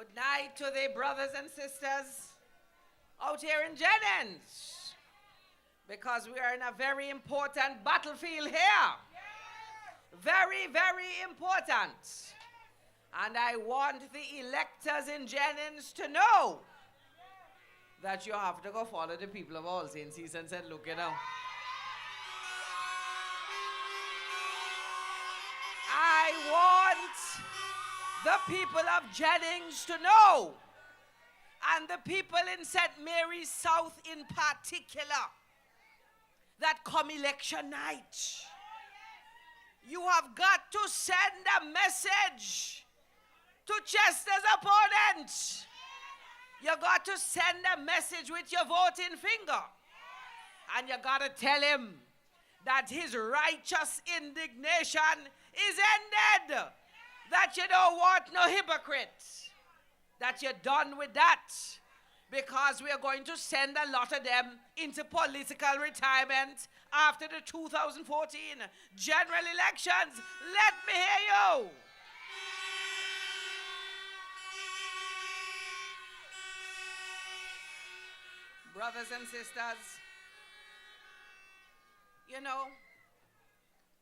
Good night to the brothers and sisters out here in Jennings, because we are in a very important battlefield here. Very, very important. And I want the electors in Jennings to know that you have to go follow the people of All Saints and said, look, I want the people of Jennings to know, and the people in St. Mary's South in particular, that come election night, you have got to send a message to Chester's opponent. You got to send a message with your voting finger. And you got to tell him that his righteous indignation is ended. That you don't want no hypocrites. That you're done with that. Because we are going to send a lot of them into political retirement after the 2014 general elections. Let me hear you. Brothers and sisters, you know,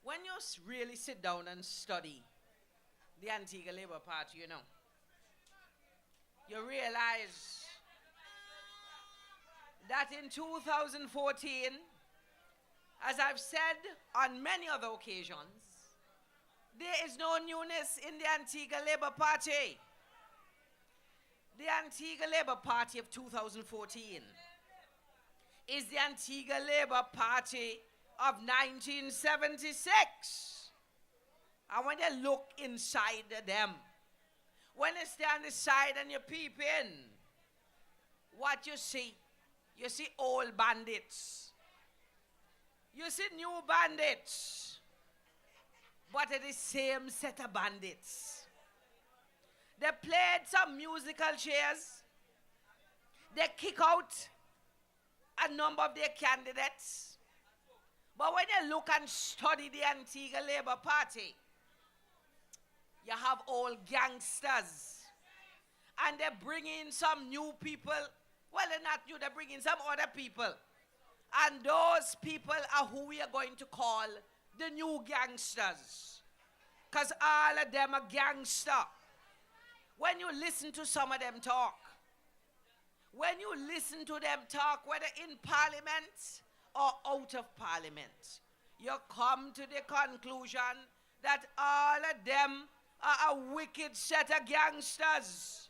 when you really sit down and study the Antigua Labour Party, you realize that in 2014, as I've said on many other occasions, there is no newness in the Antigua Labour Party. The Antigua Labour Party of 2014 is the Antigua Labour Party of 1976. And when you look inside them, when you stand aside and you peep in, what you see old bandits. You see new bandits, but it is the same set of bandits. They played some musical chairs. They kick out a number of their candidates. But when you look and study the Antigua Labour Party, you have all gangsters. And they bring in some new people. Well, they're not new, they bring in some other people. And those people are who we are going to call the new gangsters. Because all of them are gangster. When you listen to some of them talk, when you listen to them talk, whether in parliament or out of parliament, you come to the conclusion that all of them are a wicked set of gangsters.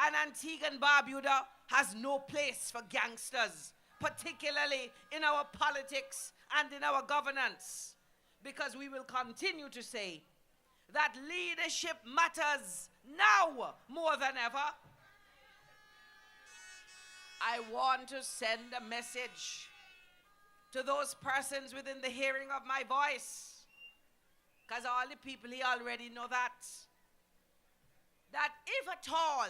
And Antigua and Barbuda has no place for gangsters, particularly in our politics and in our governance, because we will continue to say that leadership matters now more than ever. I want to send a message to those persons within the hearing of my voice, because all the people here already know that if at all,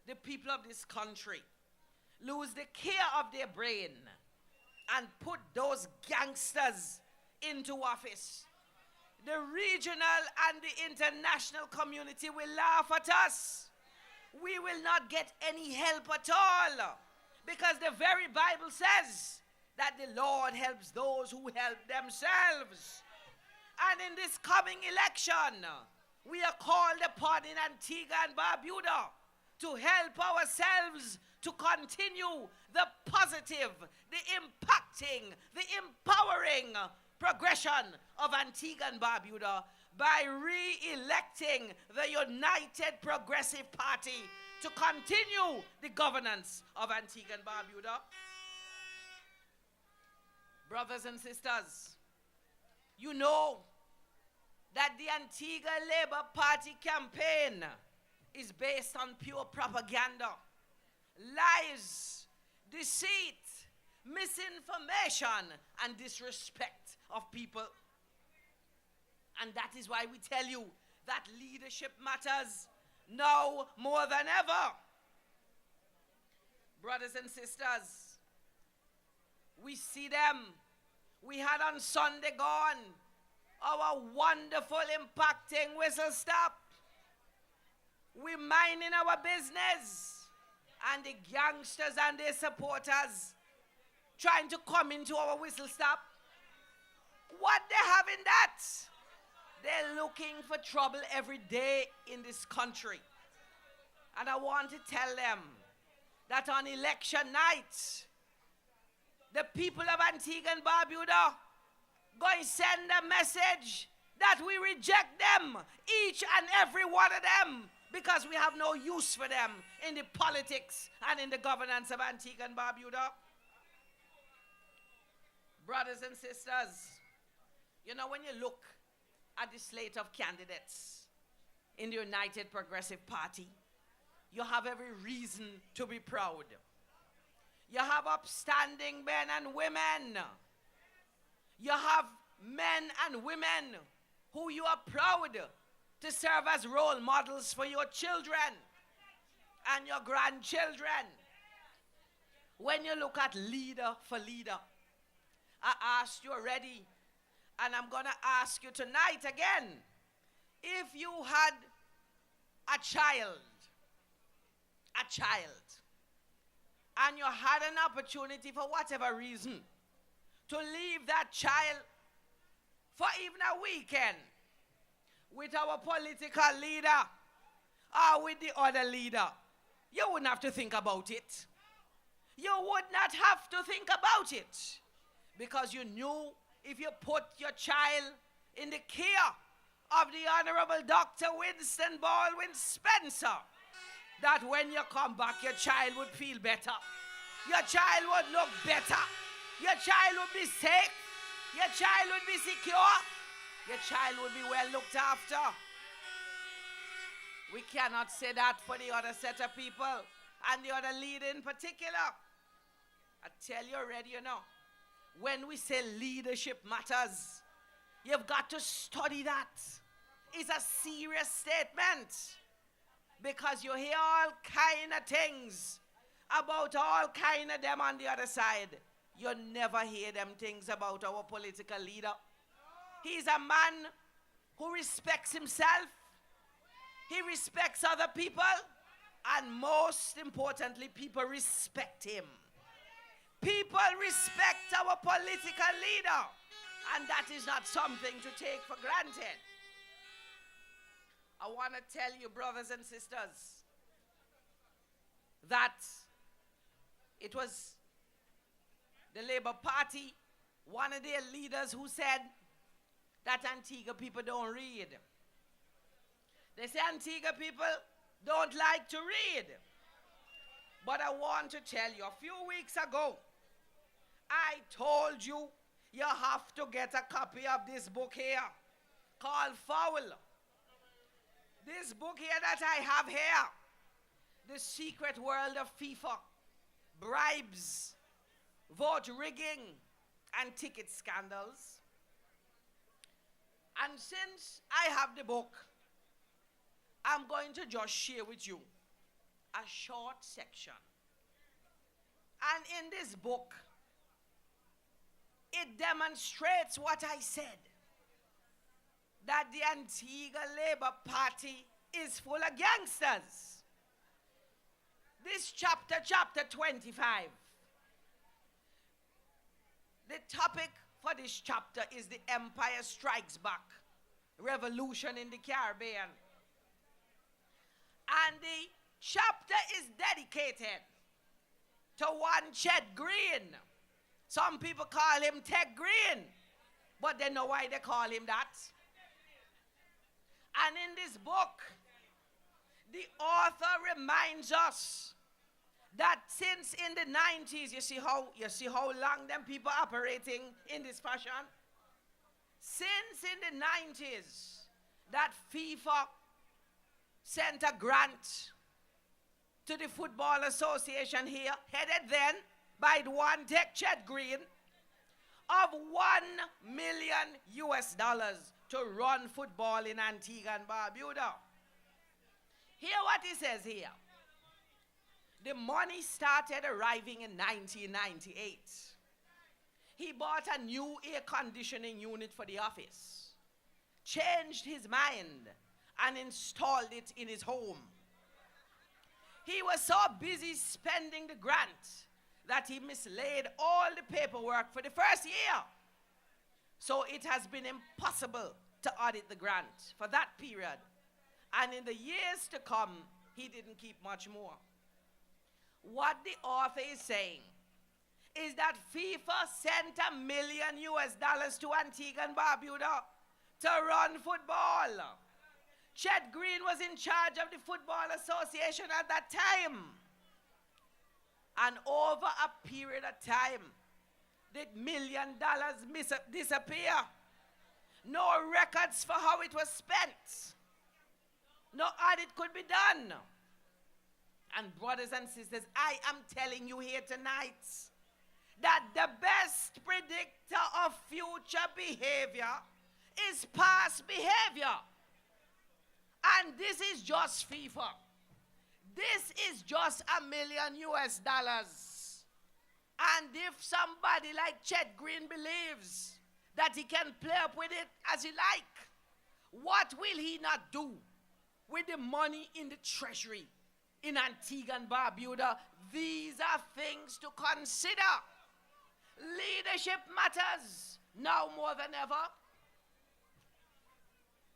the people of this country lose the care of their brain and put those gangsters into office, the regional and the international community will laugh at us. We will not get any help at all, because the very Bible says that the Lord helps those who help themselves. And in this coming election, we are called upon in Antigua and Barbuda to help ourselves to continue the positive, the impacting, the empowering progression of Antigua and Barbuda by re-electing the United Progressive Party to continue the governance of Antigua and Barbuda. Brothers and sisters, you know that the Antigua Labour Party campaign is based on pure propaganda, lies, deceit, misinformation, and disrespect of people. And that is why we tell you that leadership matters now more than ever. Brothers and sisters, we see them. We had on Sunday gone our wonderful impacting whistle stop. We minding our business, and the gangsters and their supporters trying to come into our whistle stop. What they have in that? They're looking for trouble every day in this country. And I want to tell them that on election night, the people of Antigua and Barbuda going to send a message that we reject them, each and every one of them, because we have no use for them in the politics and in the governance of Antigua and Barbuda. Brothers and sisters, you know, when you look at the slate of candidates in the United Progressive Party, you have every reason to be proud. You have upstanding men and women. You have men and women who you are proud to serve as role models for your children and your grandchildren. When you look at leader for leader, I asked you already, and I'm going to ask you tonight again, if you had a child, and you had an opportunity for whatever reason to leave that child for even a weekend with our political leader or with the other leader, you wouldn't have to think about it. You would not have to think about it, because you knew if you put your child in the care of the Honorable Dr. Winston Baldwin Spencer, that when you come back, your child would feel better. Your child would look better. Your child would be safe. Your child would be secure. Your child would be well looked after. We cannot say that for the other set of people and the other leader in particular. I tell you already, you know, when we say leadership matters, you've got to study that. It's a serious statement, because you hear all kind of things about all kind of them on the other side. You never hear them things about our political leader. He's a man who respects himself. He respects other people. And most importantly, people respect him. People respect our political leader. And that is not something to take for granted. I want to tell you, brothers and sisters, that it was the Labour Party, one of their leaders, who said that Antigua people don't read. They say Antigua people don't like to read. But I want to tell you, a few weeks ago, I told you you have to get a copy of this book here called Foul. This book here that I have here, The Secret World of FIFA, Bribes, Vote Rigging, and Ticket Scandals. And since I have the book, I'm going to just share with you a short section. And in this book, it demonstrates what I said, that the Antigua Labour Party is full of gangsters. This chapter 25, the topic for this chapter is the Empire Strikes Back, Revolution in the Caribbean. And the chapter is dedicated to one Chet Green. Some people call him Ted Green, but they know why they call him that. And in this book, the author reminds us that since in the 90s, you see how long them people operating in this fashion? Since in the 90s, that FIFA sent a grant to the Football Association here, headed then by the one Chet Green, of $1 million to run football in Antigua and Barbuda. Hear what he says here. The money started arriving in 1998. He bought a new air conditioning unit for the office, changed his mind, and installed it in his home He was so busy spending the grant that he mislaid all the paperwork for the first year. So it has been impossible to audit the grant for that period. And in the years to come, he didn't keep much more. What the author is saying is that FIFA sent $1 million to Antigua and Barbuda to run football. Chet Green was in charge of the Football Association at that time. And over a period of time, did $1 million disappear. No records for how it was spent. No audit could be done. And brothers and sisters, I am telling you here tonight that the best predictor of future behavior is past behavior. And this is just FIFA. This is just $1 million. And if somebody like Chet Green believes that he can play up with it as he like, what will he not do with the money in the treasury in Antigua and Barbuda? These are things to consider. Leadership matters now more than ever.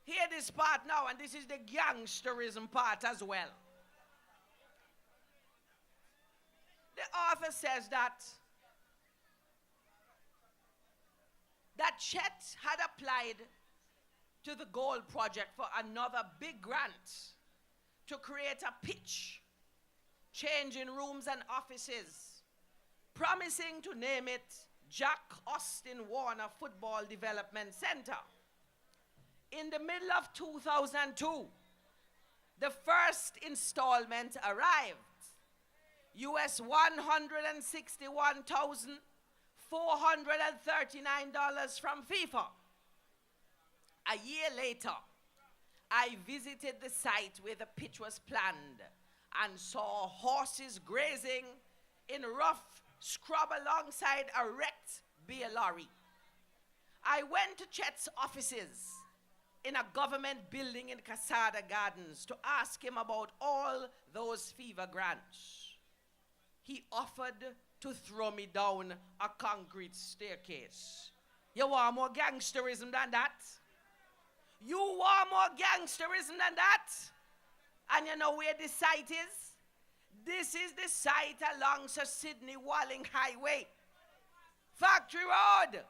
Hear this part now, and this is the gangsterism part as well. The author says that Chet had applied to the Gold Project for another big grant to create a pitch, changing rooms and offices, promising to name it Jack Austin Warner Football Development Center. In the middle of 2002, the first installment arrived. US $161,439 from FIFA. A year later, I visited the site where the pitch was planned and saw horses grazing in rough scrub alongside a wrecked beer lorry. I went to Chet's offices in a government building in Casada Gardens to ask him about all those FIFA grants. He offered to throw me down a concrete staircase. You want more gangsterism than that? You want more gangsterism than that? And you know where this site is? This is the site along Sir Sidney Walling Highway. Factory Road.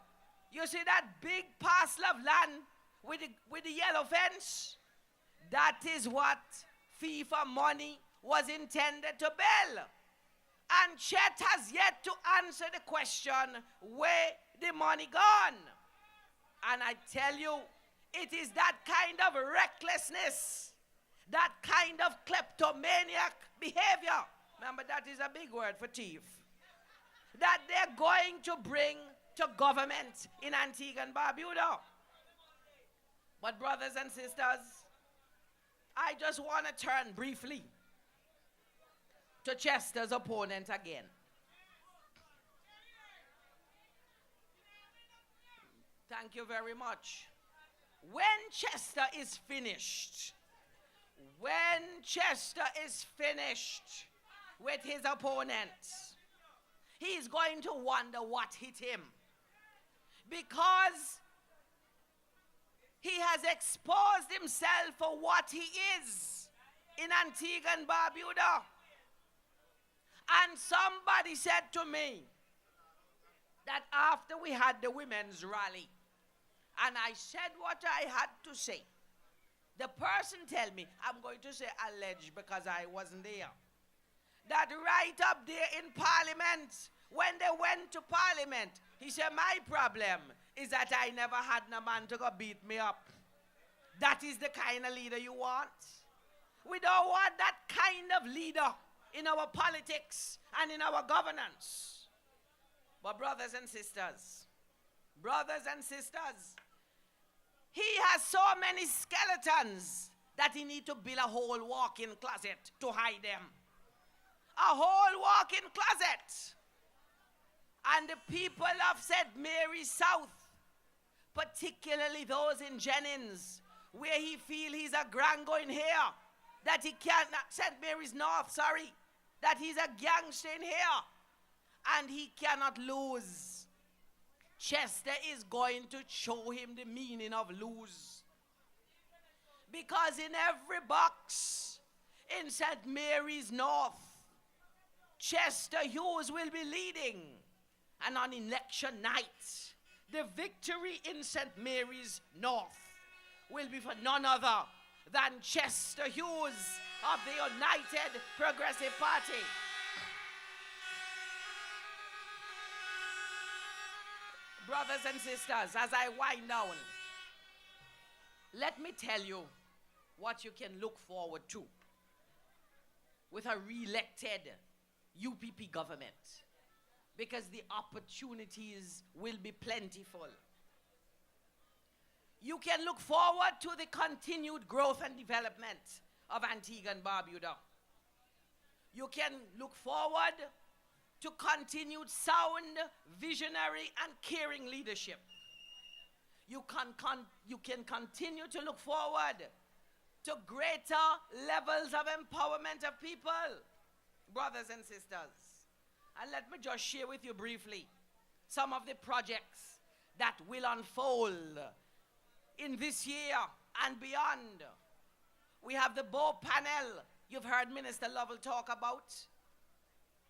You see that big parcel of land with the yellow fence? That is what FIFA money was intended to build. And Chet has yet to answer the question, where the money gone? And I tell you, it is that kind of recklessness, that kind of kleptomaniac behavior, remember that is a big word for thief, that they're going to bring to government in Antigua and Barbuda. But brothers and sisters, I just want to turn briefly to Chester's opponent again. Thank you very much. When Chester is finished with his opponents, he's going to wonder what hit him. Because he has exposed himself for what he is in Antigua and Barbuda. And somebody said to me that after we had the women's rally, and I said what I had to say, the person tell me, I'm going to say alleged because I wasn't there, that right up there in Parliament, when they went to Parliament, he said, my problem is that I never had no man to go beat me up. That is the kind of leader you want? We don't want that kind of leader in our politics and in our governance. But brothers and sisters, he has so many skeletons that he needs to build a whole walk-in closet to hide them. A whole walk-in closet. And the people of St. Mary's South, particularly those in Jennings, where he feels he's a grand going here, that he can't, St. Mary's North, sorry, that he's a gangster in here and he cannot lose. Chester is going to show him the meaning of lose. Because in every box in St. Mary's North, Chester Hughes will be leading. And on election night, the victory in St. Mary's North will be for none other than Chester Hughes of the United Progressive Party. Brothers and sisters, as I wind down, let me tell you what you can look forward to with a re-elected UPP government, because the opportunities will be plentiful. You can look forward to the continued growth and development of Antigua and Barbuda. You can look forward to continued sound, visionary, and caring leadership. You can continue to look forward to greater levels of empowerment of people, brothers and sisters. And let me just share with you briefly some of the projects that will unfold in this year and beyond. We have the Bow panel you've heard Minister Lovell talk about,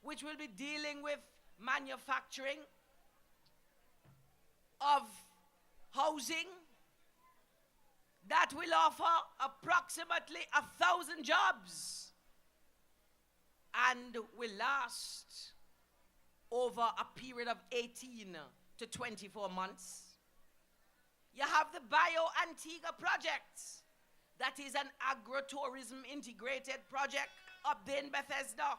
which will be dealing with manufacturing of housing that will offer approximately 1,000 jobs and will last over a period of 18 to 24 months. You have the Bio-Antigua project. That is an agro-tourism integrated project up there in Bethesda.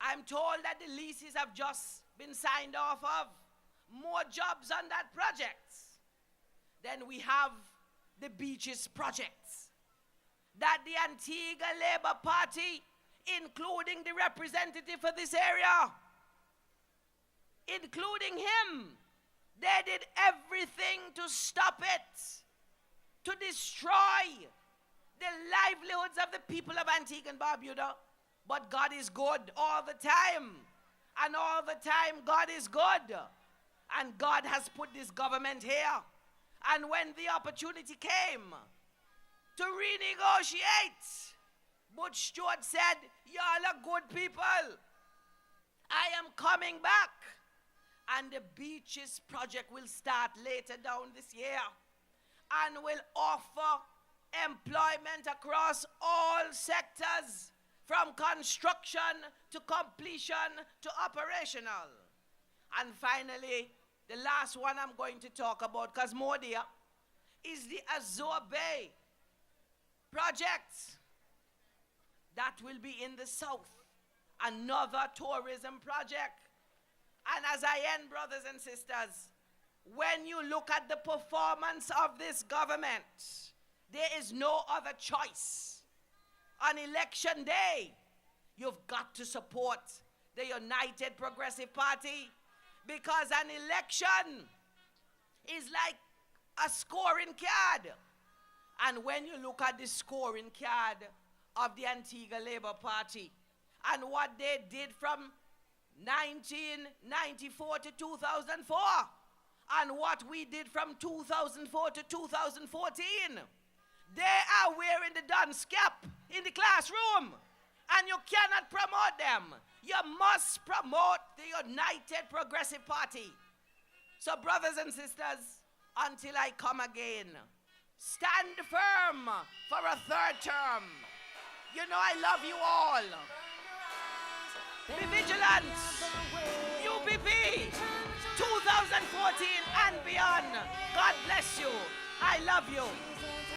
I'm told that the leases have just been signed off of. More jobs on that project. Then we have the beaches projects that the Antigua Labour Party, including the representative for this area, including him, they did everything to stop it, to destroy the livelihoods of the people of Antigua and Barbuda. But God is good all the time. And all the time God is good. And God has put this government here. And when the opportunity came to renegotiate, Butch Stewart said, y'all are good people. I am coming back. And the beaches project will start later down this year and will offer employment across all sectors, from construction to completion to operational. And finally, the last one I'm going to talk about, because more there, is the Azure Bay project that will be in the south. Another tourism project. And as I end, brothers and sisters, when you look at the performance of this government, there is no other choice. On election day, you've got to support the United Progressive Party, because an election is like a scoring card. And when you look at the scoring card of the Antigua Labour Party and what they did from 1994 to 2004 and what we did from 2004 to 2014, they are wearing the dance cap in the classroom, and you cannot promote them. You must promote the United Progressive Party. So brothers and sisters, until I come again, stand firm for a third term. You know I love you all. Be vigilant. UPP 2014 and beyond. God bless you. I love you.